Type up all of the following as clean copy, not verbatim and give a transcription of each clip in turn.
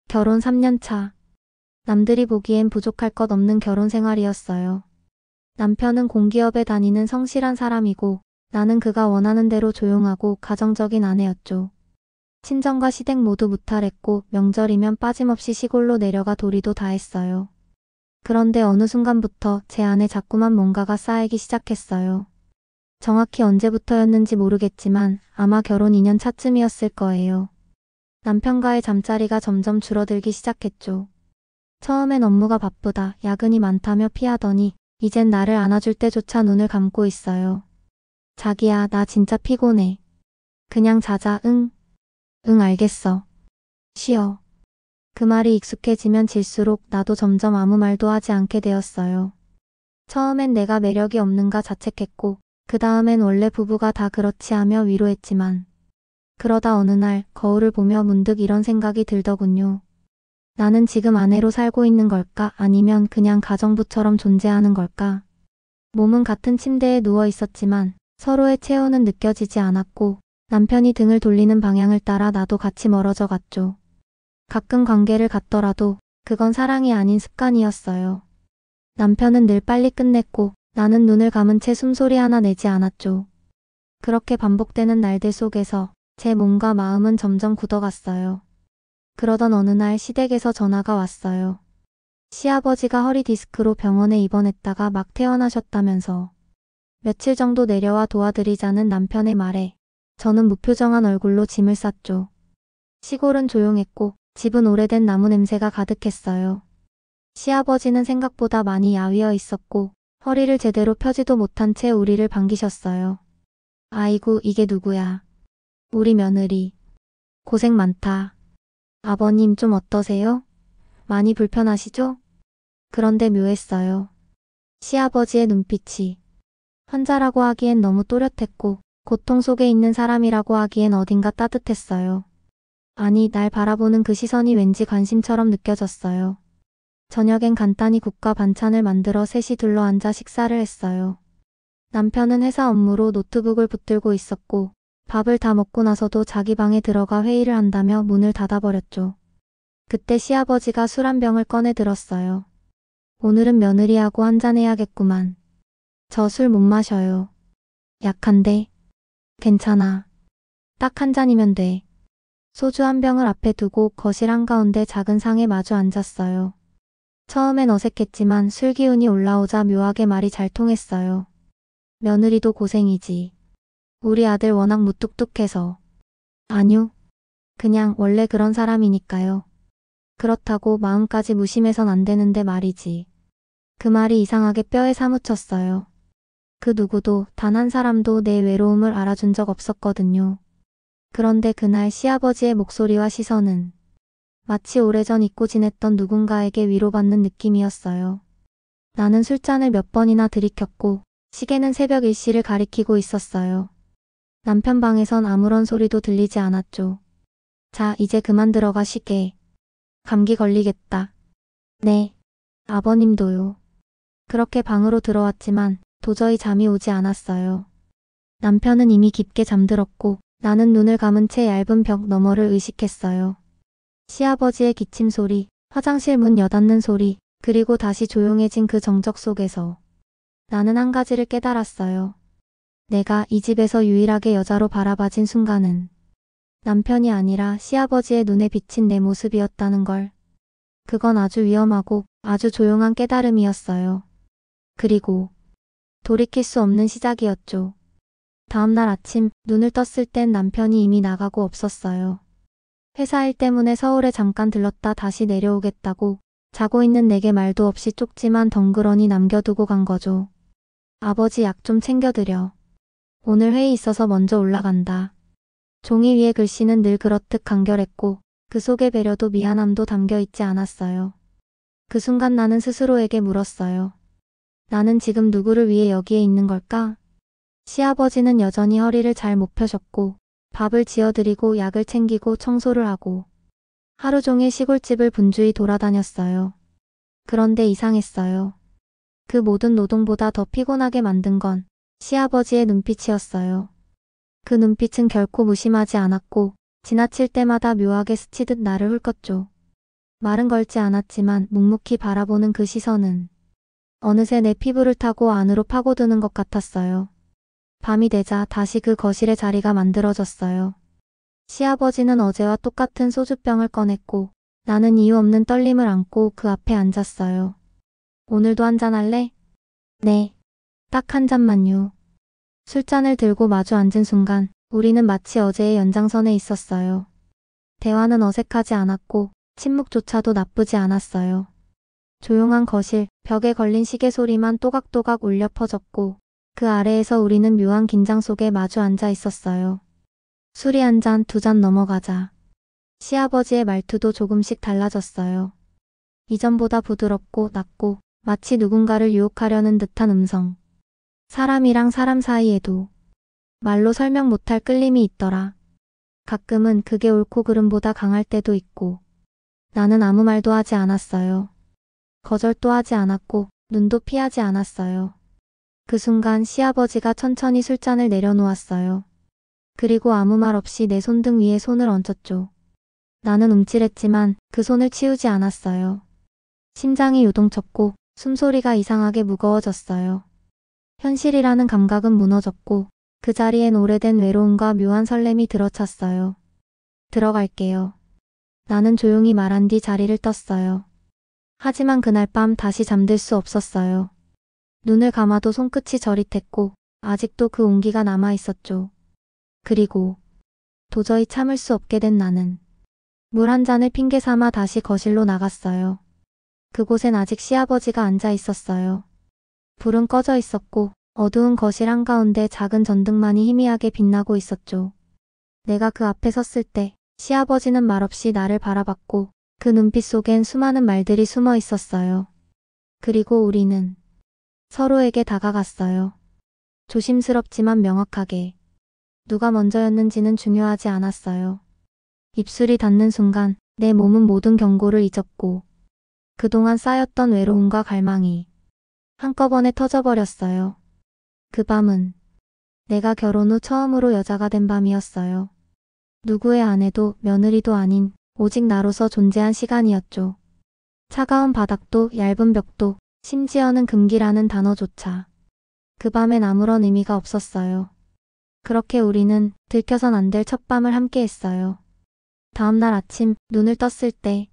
결혼 3년 차. 남들이 보기엔 부족할 것 없는 결혼 생활이었어요. 남편은 공기업에 다니는 성실한 사람이고 나는 그가 원하는 대로 조용하고 가정적인 아내였죠. 친정과 시댁 모두 무탈했고 명절이면 빠짐없이 시골로 내려가 도리도 다 했어요. 그런데 어느 순간부터 제 안에 자꾸만 뭔가가 쌓이기 시작했어요. 정확히 언제부터였는지 모르겠지만 아마 결혼 2년 차쯤이었을 거예요. 남편과의 잠자리가 점점 줄어들기 시작했죠. 처음엔 업무가 바쁘다, 야근이 많다며 피하더니 이젠 나를 안아줄 때조차 눈을 감고 있어요. 자기야, 나 진짜 피곤해. 그냥 자자. 응 알겠어. 쉬어. 그 말이 익숙해지면 질수록 나도 점점 아무 말도 하지 않게 되었어요. 처음엔 내가 매력이 없는가 자책했고 그 다음엔 원래 부부가 다 그렇지 하며 위로했지만 그러다 어느 날 거울을 보며 문득 이런 생각이 들더군요. 나는 지금 아내로 살고 있는 걸까? 아니면 그냥 가정부처럼 존재하는 걸까? 몸은 같은 침대에 누워 있었지만 서로의 체온은 느껴지지 않았고 남편이 등을 돌리는 방향을 따라 나도 같이 멀어져 갔죠. 가끔 관계를 갖더라도 그건 사랑이 아닌 습관이었어요. 남편은 늘 빨리 끝냈고 나는 눈을 감은 채 숨소리 하나 내지 않았죠. 그렇게 반복되는 날들 속에서 제 몸과 마음은 점점 굳어갔어요. 그러던 어느 날 시댁에서 전화가 왔어요. 시아버지가 허리 디스크로 병원에 입원했다가 막 퇴원하셨다면서. 며칠 정도 내려와 도와드리자는 남편의 말에 저는 무표정한 얼굴로 짐을 쌌죠. 시골은 조용했고 집은 오래된 나무 냄새가 가득했어요. 시아버지는 생각보다 많이 야위어 있었고 허리를 제대로 펴지도 못한 채 우리를 반기셨어요. 아이고, 이게 누구야? 우리 며느리. 고생 많다. 아버님 좀 어떠세요? 많이 불편하시죠? 그런데 묘했어요. 시아버지의 눈빛이 환자라고 하기엔 너무 또렷했고 고통 속에 있는 사람이라고 하기엔 어딘가 따뜻했어요. 아니, 날 바라보는 그 시선이 왠지 관심처럼 느껴졌어요. 저녁엔 간단히 국과 반찬을 만들어 셋이 둘러앉아 식사를 했어요. 남편은 회사 업무로 노트북을 붙들고 있었고 밥을 다 먹고 나서도 자기 방에 들어가 회의를 한다며 문을 닫아버렸죠. 그때 시아버지가 술 한 병을 꺼내 들었어요. 오늘은 며느리하고 한잔해야겠구만. 저 술 못 마셔요. 약한데. 괜찮아. 딱 한 잔이면 돼. 소주 한 병을 앞에 두고 거실 한가운데 작은 상에 마주 앉았어요. 처음엔 어색했지만 술 기운이 올라오자 묘하게 말이 잘 통했어요. 며느리도 고생이지. 우리 아들 워낙 무뚝뚝해서. 아뇨. 그냥 원래 그런 사람이니까요. 그렇다고 마음까지 무심해선 안 되는데 말이지. 그 말이 이상하게 뼈에 사무쳤어요. 그 누구도 단 한 사람도 내 외로움을 알아준 적 없었거든요. 그런데 그날 시아버지의 목소리와 시선은 마치 오래전 잊고 지냈던 누군가에게 위로받는 느낌이었어요. 나는 술잔을 몇 번이나 들이켰고 시계는 새벽 1시를 가리키고 있었어요. 남편 방에선 아무런 소리도 들리지 않았죠. 자, 이제 그만 들어가 쉬게. 감기 걸리겠다. 네. 아버님도요. 그렇게 방으로 들어왔지만 도저히 잠이 오지 않았어요. 남편은 이미 깊게 잠들었고 나는 눈을 감은 채 얇은 벽 너머를 의식했어요. 시아버지의 기침 소리, 화장실 문 여닫는 소리, 그리고 다시 조용해진 그 정적 속에서 나는 한 가지를 깨달았어요. 내가 이 집에서 유일하게 여자로 바라봐진 순간은 남편이 아니라 시아버지의 눈에 비친 내 모습이었다는 걸. 그건 아주 위험하고 아주 조용한 깨달음이었어요. 그리고 돌이킬 수 없는 시작이었죠. 다음날 아침 눈을 떴을 땐 남편이 이미 나가고 없었어요. 회사 일 때문에 서울에 잠깐 들렀다 다시 내려오겠다고 자고 있는 내게 말도 없이 쪽지만 덩그러니 남겨두고 간 거죠. 아버지 약 좀 챙겨드려. 오늘 회의 있어서 먼저 올라간다. 종이 위에 글씨는 늘 그렇듯 간결했고 그 속에 배려도 미안함도 담겨 있지 않았어요. 그 순간 나는 스스로에게 물었어요. 나는 지금 누구를 위해 여기에 있는 걸까? 시아버지는 여전히 허리를 잘 못 펴셨고 밥을 지어드리고 약을 챙기고 청소를 하고 하루 종일 시골집을 분주히 돌아다녔어요. 그런데 이상했어요. 그 모든 노동보다 더 피곤하게 만든 건 시아버지의 눈빛이었어요. 그 눈빛은 결코 무심하지 않았고 지나칠 때마다 묘하게 스치듯 나를 훑었죠. 말은 걸지 않았지만 묵묵히 바라보는 그 시선은 어느새 내 피부를 타고 안으로 파고드는 것 같았어요. 밤이 되자 다시 그 거실의 자리가 만들어졌어요. 시아버지는 어제와 똑같은 소주병을 꺼냈고 나는 이유 없는 떨림을 안고 그 앞에 앉았어요. 오늘도 한잔할래? 네. 딱 한 잔만요. 술잔을 들고 마주 앉은 순간 우리는 마치 어제의 연장선에 있었어요. 대화는 어색하지 않았고 침묵조차도 나쁘지 않았어요. 조용한 거실, 벽에 걸린 시계 소리만 또각또각 울려 퍼졌고 그 아래에서 우리는 묘한 긴장 속에 마주 앉아 있었어요. 술이 한 잔, 두 잔 넘어가자 시아버지의 말투도 조금씩 달라졌어요. 이전보다 부드럽고 낮고 마치 누군가를 유혹하려는 듯한 음성. 사람이랑 사람 사이에도 말로 설명 못할 끌림이 있더라. 가끔은 그게 옳고 그름보다 강할 때도 있고 나는 아무 말도 하지 않았어요. 거절도 하지 않았고 눈도 피하지 않았어요. 그 순간 시아버지가 천천히 술잔을 내려놓았어요. 그리고 아무 말 없이 내 손등 위에 손을 얹었죠. 나는 움찔했지만 그 손을 치우지 않았어요. 심장이 요동쳤고 숨소리가 이상하게 무거워졌어요. 현실이라는 감각은 무너졌고 그 자리엔 오래된 외로움과 묘한 설렘이 들어찼어요. 들어갈게요. 나는 조용히 말한 뒤 자리를 떴어요. 하지만 그날 밤 다시 잠들 수 없었어요. 눈을 감아도 손끝이 저릿했고 아직도 그 온기가 남아 있었죠. 그리고 도저히 참을 수 없게 된 나는 물 한 잔을 핑계 삼아 다시 거실로 나갔어요. 그곳엔 아직 시아버지가 앉아 있었어요. 불은 꺼져 있었고 어두운 거실 한가운데 작은 전등만이 희미하게 빛나고 있었죠. 내가 그 앞에 섰을 때 시아버지는 말없이 나를 바라봤고 그 눈빛 속엔 수많은 말들이 숨어 있었어요. 그리고 우리는 서로에게 다가갔어요. 조심스럽지만 명확하게. 누가 먼저였는지는 중요하지 않았어요. 입술이 닿는 순간 내 몸은 모든 경고를 잊었고 그동안 쌓였던 외로움과 갈망이 한꺼번에 터져버렸어요. 그 밤은 내가 결혼 후 처음으로 여자가 된 밤이었어요. 누구의 아내도 며느리도 아닌 오직 나로서 존재한 시간이었죠. 차가운 바닥도 얇은 벽도 심지어는 금기라는 단어조차 그 밤엔 아무런 의미가 없었어요. 그렇게 우리는 들켜선 안 될 첫밤을 함께 했어요. 다음날 아침 눈을 떴을 때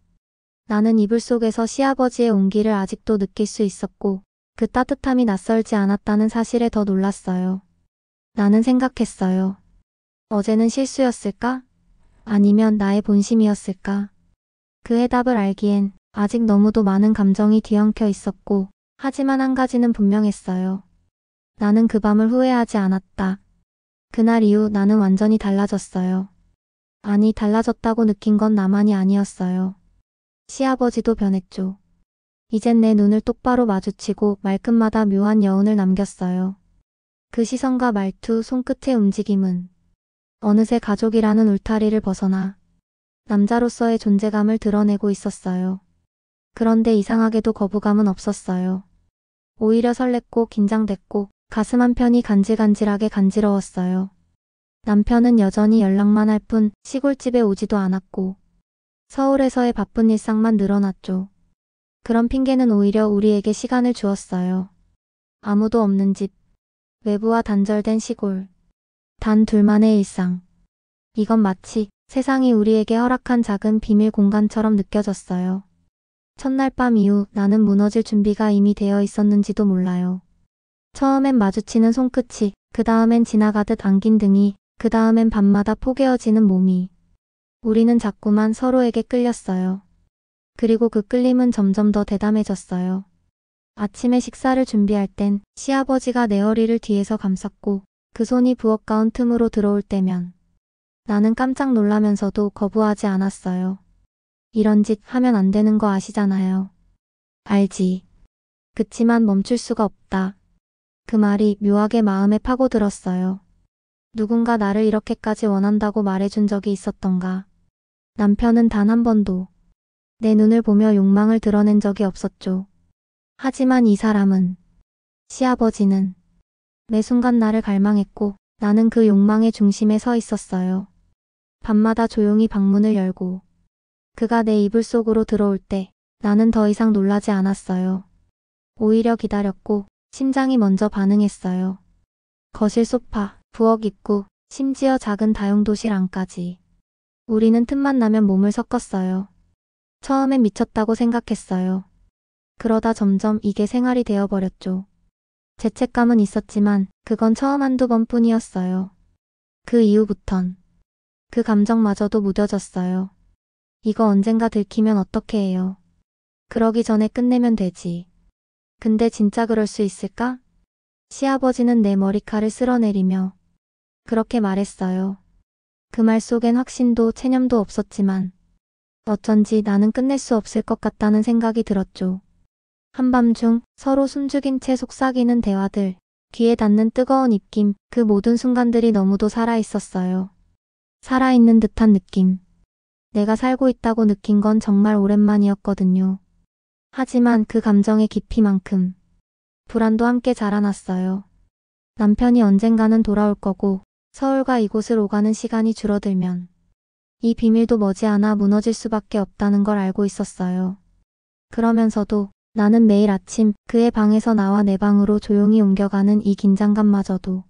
나는 이불 속에서 시아버지의 온기를 아직도 느낄 수 있었고 그 따뜻함이 낯설지 않았다는 사실에 더 놀랐어요. 나는 생각했어요. 어제는 실수였을까? 아니면 나의 본심이었을까? 그 해답을 알기엔 아직 너무도 많은 감정이 뒤엉켜 있었고 하지만 한 가지는 분명했어요. 나는 그 밤을 후회하지 않았다. 그날 이후 나는 완전히 달라졌어요. 아니, 달라졌다고 느낀 건 나만이 아니었어요. 시아버지도 변했죠. 이젠 내 눈을 똑바로 마주치고 말끝마다 묘한 여운을 남겼어요. 그 시선과 말투, 손끝의 움직임은 어느새 가족이라는 울타리를 벗어나 남자로서의 존재감을 드러내고 있었어요. 그런데 이상하게도 거부감은 없었어요. 오히려 설렜고 긴장됐고 가슴 한편이 간질간질하게 간지러웠어요. 남편은 여전히 연락만 할 뿐 시골집에 오지도 않았고 서울에서의 바쁜 일상만 늘어났죠. 그런 핑계는 오히려 우리에게 시간을 주었어요. 아무도 없는 집, 외부와 단절된 시골, 단 둘만의 일상. 이건 마치 세상이 우리에게 허락한 작은 비밀 공간처럼 느껴졌어요. 첫날 밤 이후 나는 무너질 준비가 이미 되어 있었는지도 몰라요. 처음엔 마주치는 손끝이, 그 다음엔 지나가듯 안긴 등이, 그 다음엔 밤마다 포개어지는 몸이. 우리는 자꾸만 서로에게 끌렸어요. 그리고 그 끌림은 점점 더 대담해졌어요. 아침에 식사를 준비할 땐 시아버지가 내 허리를 뒤에서 감쌌고 그 손이 부엌 가운 틈으로 들어올 때면 나는 깜짝 놀라면서도 거부하지 않았어요. 이런 짓 하면 안 되는 거 아시잖아요. 알지. 그치만 멈출 수가 없다. 그 말이 묘하게 마음에 파고들었어요. 누군가 나를 이렇게까지 원한다고 말해준 적이 있었던가. 남편은 단 한 번도 내 눈을 보며 욕망을 드러낸 적이 없었죠. 하지만 이 사람은, 시아버지는 매 순간 나를 갈망했고 나는 그 욕망의 중심에 서 있었어요. 밤마다 조용히 방문을 열고 그가 내 이불 속으로 들어올 때 나는 더 이상 놀라지 않았어요. 오히려 기다렸고 심장이 먼저 반응했어요. 거실 소파, 부엌 입구, 심지어 작은 다용도실 안까지. 우리는 틈만 나면 몸을 섞었어요. 처음엔 미쳤다고 생각했어요. 그러다 점점 이게 생활이 되어버렸죠. 죄책감은 있었지만 그건 처음 한두 번뿐이었어요. 그 이후부턴 그 감정마저도 무뎌졌어요. 이거 언젠가 들키면 어떻게 해요? 그러기 전에 끝내면 되지. 근데 진짜 그럴 수 있을까? 시아버지는 내 머리칼을 쓸어내리며 그렇게 말했어요. 그 말 속엔 확신도 체념도 없었지만 어쩐지 나는 끝낼 수 없을 것 같다는 생각이 들었죠. 한밤중 서로 숨죽인 채 속삭이는 대화들, 귀에 닿는 뜨거운 입김, 그 모든 순간들이 너무도 살아있었어요. 살아있는 듯한 느낌. 내가 살고 있다고 느낀 건 정말 오랜만이었거든요. 하지만 그 감정의 깊이만큼 불안도 함께 자라났어요. 남편이 언젠가는 돌아올 거고 서울과 이곳을 오가는 시간이 줄어들면 이 비밀도 머지않아 무너질 수밖에 없다는 걸 알고 있었어요. 그러면서도 나는 매일 아침 그의 방에서 나와 내 방으로 조용히 옮겨가는 이 긴장감마저도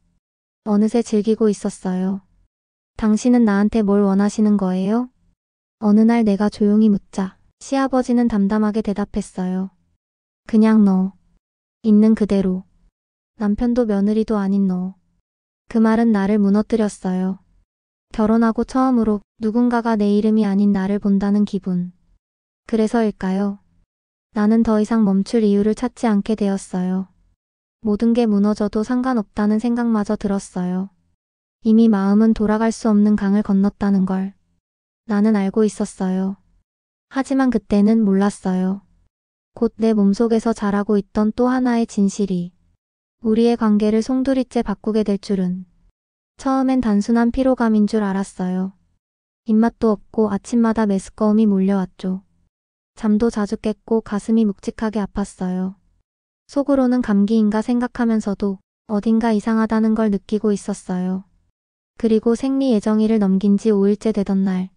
어느새 즐기고 있었어요. 당신은 나한테 뭘 원하시는 거예요? 어느 날 내가 조용히 묻자 시아버지는 담담하게 대답했어요. 그냥 너. 있는 그대로. 남편도 며느리도 아닌 너. 그 말은 나를 무너뜨렸어요. 결혼하고 처음으로 누군가가 내 이름이 아닌 나를 본다는 기분. 그래서일까요? 나는 더 이상 멈출 이유를 찾지 않게 되었어요. 모든 게 무너져도 상관없다는 생각마저 들었어요. 이미 마음은 돌아갈 수 없는 강을 건넜다는 걸 나는 알고 있었어요. 하지만 그때는 몰랐어요. 곧 내 몸속에서 자라고 있던 또 하나의 진실이 우리의 관계를 송두리째 바꾸게 될 줄은. 처음엔 단순한 피로감인 줄 알았어요. 입맛도 없고 아침마다 메스꺼움이 몰려왔죠. 잠도 자주 깼고 가슴이 묵직하게 아팠어요. 속으로는 감기인가 생각하면서도 어딘가 이상하다는 걸 느끼고 있었어요. 그리고 생리 예정일을 넘긴 지 5일째 되던 날,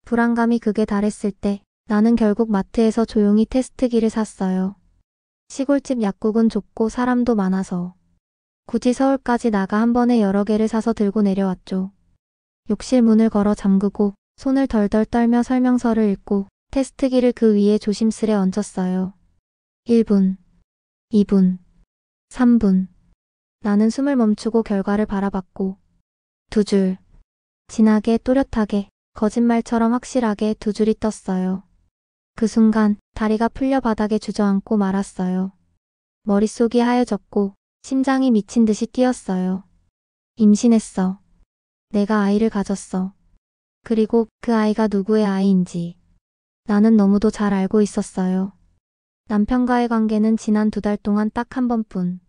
불안감이 극에 달했을 때 나는 결국 마트에서 조용히 테스트기를 샀어요. 시골집 약국은 좁고 사람도 많아서 굳이 서울까지 나가 한 번에 여러 개를 사서 들고 내려왔죠. 욕실 문을 걸어 잠그고 손을 덜덜 떨며 설명서를 읽고 테스트기를 그 위에 조심스레 얹었어요. 1분, 2분, 3분. 나는 숨을 멈추고 결과를 바라봤고 두 줄. 진하게 또렷하게 거짓말처럼 확실하게 두 줄이 떴어요. 그 순간 다리가 풀려 바닥에 주저앉고 말았어요. 머릿속이 하얘졌고 심장이 미친 듯이 뛰었어요. 임신했어. 내가 아이를 가졌어. 그리고 그 아이가 누구의 아이인지 나는 너무도 잘 알고 있었어요. 남편과의 관계는 지난 2달 동안 딱 한 번뿐.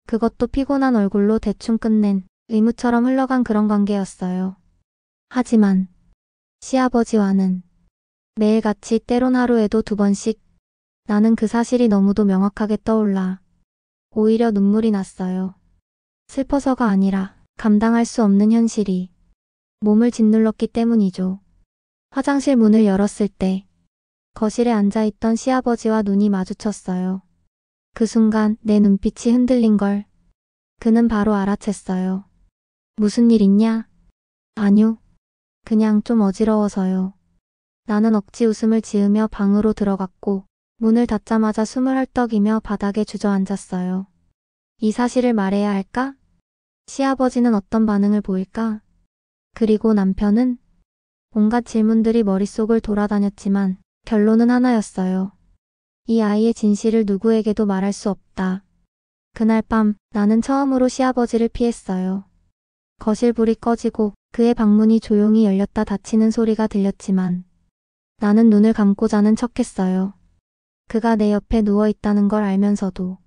그것도 피곤한 얼굴로 대충 끝낸 의무처럼 흘러간 그런 관계였어요. 하지만 시아버지와는 매일같이 때론 하루에도 2번씩 나는 그 사실이 너무도 명확하게 떠올라 오히려 눈물이 났어요. 슬퍼서가 아니라 감당할 수 없는 현실이 몸을 짓눌렀기 때문이죠. 화장실 문을 열었을 때 거실에 앉아있던 시아버지와 눈이 마주쳤어요. 그 순간 내 눈빛이 흔들린 걸 그는 바로 알아챘어요. 무슨 일 있냐? 아뇨. 그냥 좀 어지러워서요. 나는 억지 웃음을 지으며 방으로 들어갔고 문을 닫자마자 숨을 헐떡이며 바닥에 주저앉았어요. 이 사실을 말해야 할까? 시아버지는 어떤 반응을 보일까? 그리고 남편은? 온갖 질문들이 머릿속을 돌아다녔지만 결론은 하나였어요. 이 아이의 진실을 누구에게도 말할 수 없다. 그날 밤 나는 처음으로 시아버지를 피했어요. 거실 불이 꺼지고 그의 방문이 조용히 열렸다 닫히는 소리가 들렸지만 나는 눈을 감고 자는 척했어요. 그가 내 옆에 누워있다는 걸 알면서도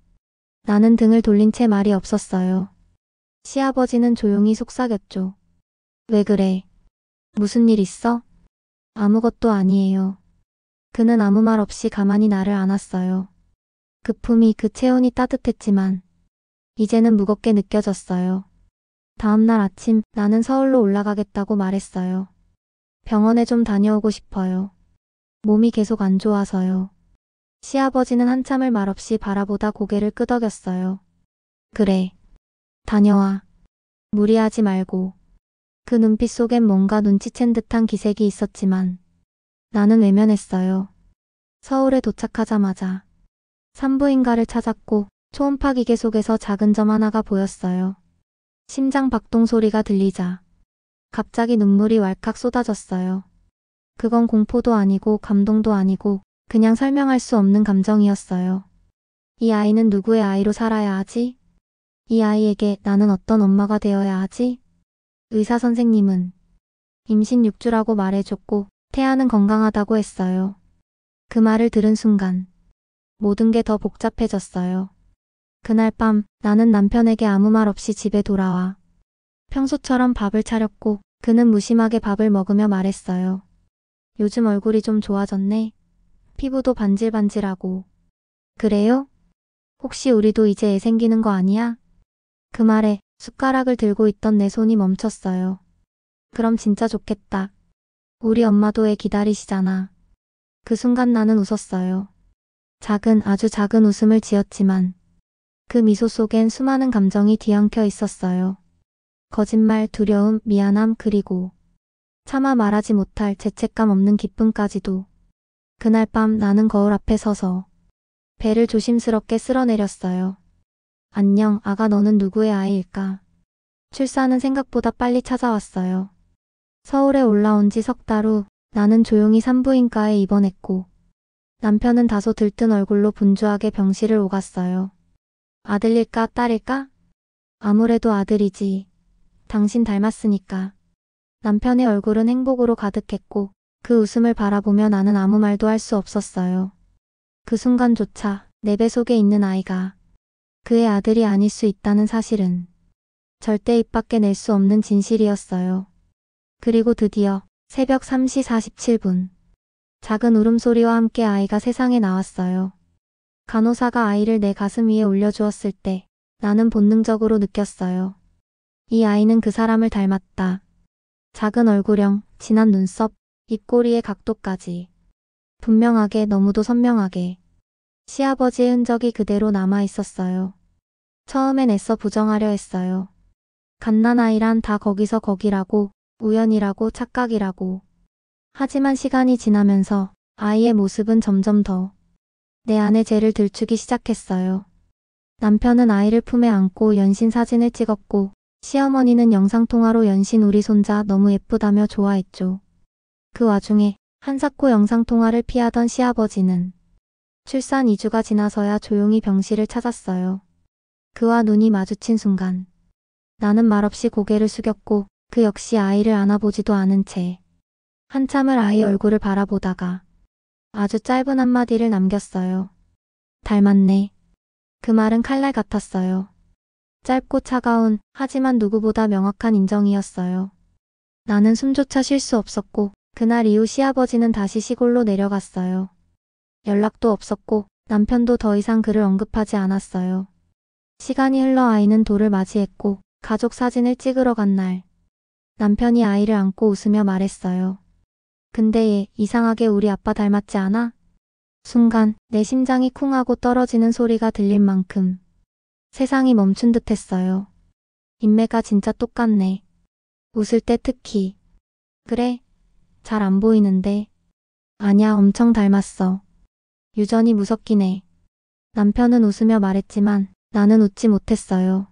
나는 등을 돌린 채 말이 없었어요. 시아버지는 조용히 속삭였죠. 왜 그래? 무슨 일 있어? 아무것도 아니에요. 그는 아무 말 없이 가만히 나를 안았어요. 그 품이 그 체온이 따뜻했지만 이제는 무겁게 느껴졌어요. 다음날 아침 나는 서울로 올라가겠다고 말했어요. 병원에 좀 다녀오고 싶어요. 몸이 계속 안 좋아서요. 시아버지는 한참을 말없이 바라보다 고개를 끄덕였어요. 그래. 다녀와. 무리하지 말고. 그 눈빛 속엔 뭔가 눈치챈 듯한 기색이 있었지만 나는 외면했어요. 서울에 도착하자마자 산부인가를 찾았고 초음파 기계 속에서 작은 점 하나가 보였어요. 심장 박동 소리가 들리자 갑자기 눈물이 왈칵 쏟아졌어요. 그건 공포도 아니고 감동도 아니고 그냥 설명할 수 없는 감정이었어요. 이 아이는 누구의 아이로 살아야 하지? 이 아이에게 나는 어떤 엄마가 되어야 하지? 의사 선생님은 임신 6주라고 말해줬고 태아는 건강하다고 했어요. 그 말을 들은 순간 모든 게 더 복잡해졌어요. 그날 밤 나는 남편에게 아무 말 없이 집에 돌아와 평소처럼 밥을 차렸고 그는 무심하게 밥을 먹으며 말했어요. 요즘 얼굴이 좀 좋아졌네. 피부도 반질반질하고. 그래요? 혹시 우리도 이제 애 생기는 거 아니야? 그 말에 숟가락을 들고 있던 내 손이 멈췄어요. 그럼 진짜 좋겠다. 우리 엄마도 애 기다리시잖아. 그 순간 나는 웃었어요. 작은 아주 작은 웃음을 지었지만 그 미소 속엔 수많은 감정이 뒤엉켜 있었어요. 거짓말, 두려움, 미안함 그리고 차마 말하지 못할 죄책감 없는 기쁨까지도. 그날 밤 나는 거울 앞에 서서 배를 조심스럽게 쓸어내렸어요. 안녕, 아가 너는 누구의 아이일까? 출산은 생각보다 빨리 찾아왔어요. 서울에 올라온 지 석 달 후 나는 조용히 산부인과에 입원했고 남편은 다소 들뜬 얼굴로 분주하게 병실을 오갔어요. 아들일까 딸일까? 아무래도 아들이지. 당신 닮았으니까. 남편의 얼굴은 행복으로 가득했고 그 웃음을 바라보며 나는 아무 말도 할 수 없었어요. 그 순간조차 내 배 속에 있는 아이가 그의 아들이 아닐 수 있다는 사실은 절대 입 밖에 낼 수 없는 진실이었어요. 그리고 드디어 새벽 3시 47분 작은 울음소리와 함께 아이가 세상에 나왔어요. 간호사가 아이를 내 가슴 위에 올려주었을 때 나는 본능적으로 느꼈어요. 이 아이는 그 사람을 닮았다. 작은 얼굴형, 진한 눈썹, 입꼬리의 각도까지. 분명하게 너무도 선명하게. 시아버지의 흔적이 그대로 남아 있었어요. 처음엔 애써 부정하려 했어요. 갓난아이란 다 거기서 거기라고, 우연이라고 착각이라고. 하지만 시간이 지나면서 아이의 모습은 점점 더 내 안에 죄를 들추기 시작했어요. 남편은 아이를 품에 안고 연신 사진을 찍었고 시어머니는 영상통화로 연신 우리 손자 너무 예쁘다며 좋아했죠. 그 와중에 한사코 영상통화를 피하던 시아버지는 출산 2주가 지나서야 조용히 병실을 찾았어요. 그와 눈이 마주친 순간 나는 말없이 고개를 숙였고 그 역시 아이를 안아보지도 않은 채 한참을 아이 얼굴을 바라보다가 아주 짧은 한마디를 남겼어요. 닮았네. 그 말은 칼날 같았어요. 짧고 차가운 하지만 누구보다 명확한 인정이었어요. 나는 숨조차 쉴 수 없었고 그날 이후 시아버지는 다시 시골로 내려갔어요. 연락도 없었고 남편도 더 이상 그를 언급하지 않았어요. 시간이 흘러 아이는 돌을 맞이했고 가족 사진을 찍으러 간 날 남편이 아이를 안고 웃으며 말했어요. 근데 얘 이상하게 우리 아빠 닮았지 않아? 순간 내 심장이 쿵 하고 떨어지는 소리가 들릴 만큼 세상이 멈춘 듯 했어요. 인매가 진짜 똑같네. 웃을 때 특히. 그래? 잘 안 보이는데. 아냐, 엄청 닮았어. 유전이 무섭긴 해. 남편은 웃으며 말했지만 나는 웃지 못했어요.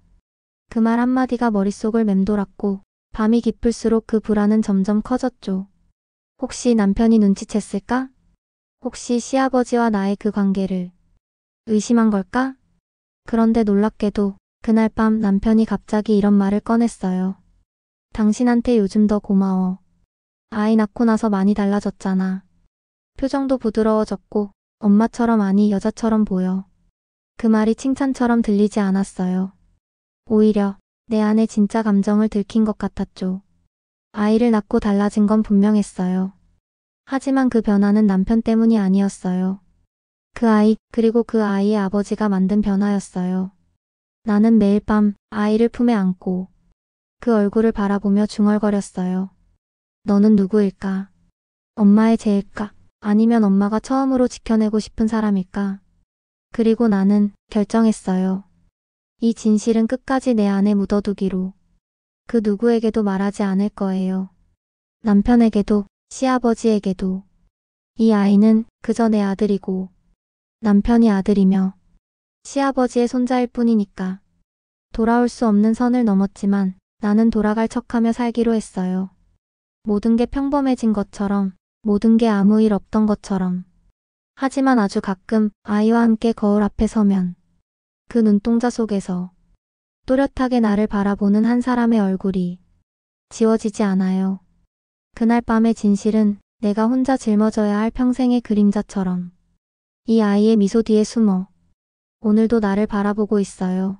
그 말 한마디가 머릿속을 맴돌았고 밤이 깊을수록 그 불안은 점점 커졌죠. 혹시 남편이 눈치챘을까? 혹시 시아버지와 나의 그 관계를 의심한 걸까? 그런데 놀랍게도 그날 밤 남편이 갑자기 이런 말을 꺼냈어요. 당신한테 요즘 더 고마워. 아이 낳고 나서 많이 달라졌잖아. 표정도 부드러워졌고 엄마처럼 아니 여자처럼 보여. 그 말이 칭찬처럼 들리지 않았어요. 오히려 내 안에 진짜 감정을 들킨 것 같았죠. 아이를 낳고 달라진 건 분명했어요. 하지만 그 변화는 남편 때문이 아니었어요. 그 아이, 그리고 그 아이의 아버지가 만든 변화였어요. 나는 매일 밤 아이를 품에 안고 그 얼굴을 바라보며 중얼거렸어요. 너는 누구일까? 엄마의 죄일까? 아니면 엄마가 처음으로 지켜내고 싶은 사람일까? 그리고 나는 결정했어요. 이 진실은 끝까지 내 안에 묻어두기로. 그 누구에게도 말하지 않을 거예요. 남편에게도, 시아버지에게도. 이 아이는 그저 내 아들이고, 남편이 아들이며, 시아버지의 손자일 뿐이니까. 돌아올 수 없는 선을 넘었지만 나는 돌아갈 척하며 살기로 했어요. 모든 게 평범해진 것처럼, 모든 게 아무 일 없던 것처럼. 하지만 아주 가끔 아이와 함께 거울 앞에 서면 그 눈동자 속에서 또렷하게 나를 바라보는 한 사람의 얼굴이 지워지지 않아요. 그날 밤의 진실은 내가 혼자 짊어져야 할 평생의 그림자처럼 이 아이의 미소 뒤에 숨어 오늘도 나를 바라보고 있어요.